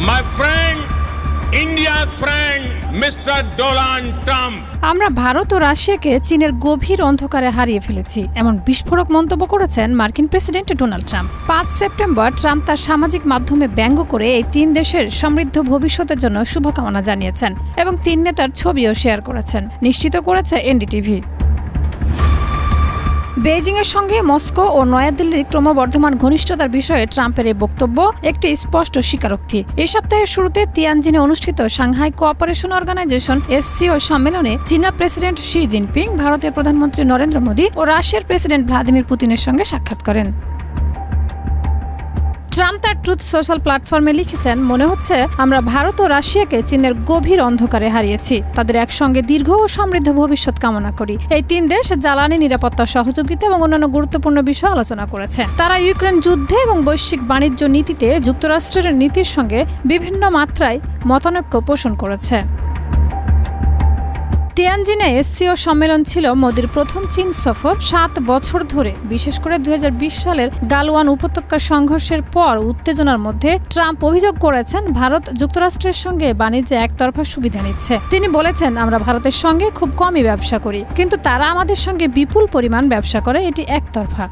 My friend, India's friend, Mr. Donald Trump. আমরা ভারত ও রাশিয়াকে চীনের গভীর অন্ধকারে হারিয়ে ফেলেছি এমন বিস্ফোরক মন্তব্য করেছেন মার্কিন president Donald Trump. ৫ September Trump তার সামাজিক মাধ্যমে ব্যঙ্গ করে এই ৩ দেশের সমৃদ্ধ ভবিষ্যতের জন্য শুভকামনা জানিয়েছেন এবং ৩ নেতার ছবিও শেয়ার করেছেন, নিশ্চিত করেছে এনডিটিভি। বেইজিংয়ের সঙ্গে মস্কো ও নয়াদিল্লির ক্রমবর্ধমান ঘনিষ্ঠতার বিষয়ে ট্রাম্পের এই বক্তব্য একটি স্পষ্ট স্বীকারোক্তি। এই সপ্তাহের শুরুতে তিয়ানজিনে অনুষ্ঠিত সাংহাই কোঅপারেশন অর্গানাইজেশন SCO সম্মেলনে চীনা প্রেসিডেন্ট শি জিনপিং, ভারতের প্রধানমন্ত্রী নরেন্দ্র মোদী ও রাশিয়ার প্রেসিডেন্ট ভ্লাদিমির পুতিনের সঙ্গে সাক্ষাৎ করেন। ট্রাম্প তার ট্রুথ সোশ্যাল প্ল্যাটফর্মে লিখেছেন, মনে হচ্ছে আমরা ভারত ও রাশিয়াকে চীনের গভীর অন্ধকারে হারিয়েছি। তাদের একসঙ্গে দীর্ঘ ও সমৃদ্ধ ভবিষ্যৎ কামনা করি। এই ৩ দেশ জ্বালানি নিরাপত্তা, সহযোগিতা এবং অন্যান্য গুরুত্বপূর্ণ বিষয়ে আলোচনা করেছে। তারা ইউক্রেন যুদ্ধে এবং বৈশ্বিক বাণিজ্য নীতিতে যুক্তরাষ্ট্রের নীতির সঙ্গে বিভিন্ন মাত্রায় মতানৈক্য পোষণ করেছে। তিয়ানজিনে SCO সম্মেলন ছিল মোদির প্রথম চীন সফর ৭ বছর ধরে। বিশেষ করে ২০২০ সালের গালওয়ান উপত্যকার সংঘর্ষের পর উত্তেজনার মধ্যে ট্রাম্প অভিযোগ করেছেন ভারত যুক্তরাষ্ট্রের সঙ্গে বাণিজ্যে একতরফা সুবিধা নিচ্ছে। তিনি বলেছেন, আমরা ভারতের সঙ্গে খুব কমই ব্যবসা করি, কিন্তু তারা আমাদের সঙ্গে বিপুল পরিমাণ ব্যবসা করে, এটি একতরফা।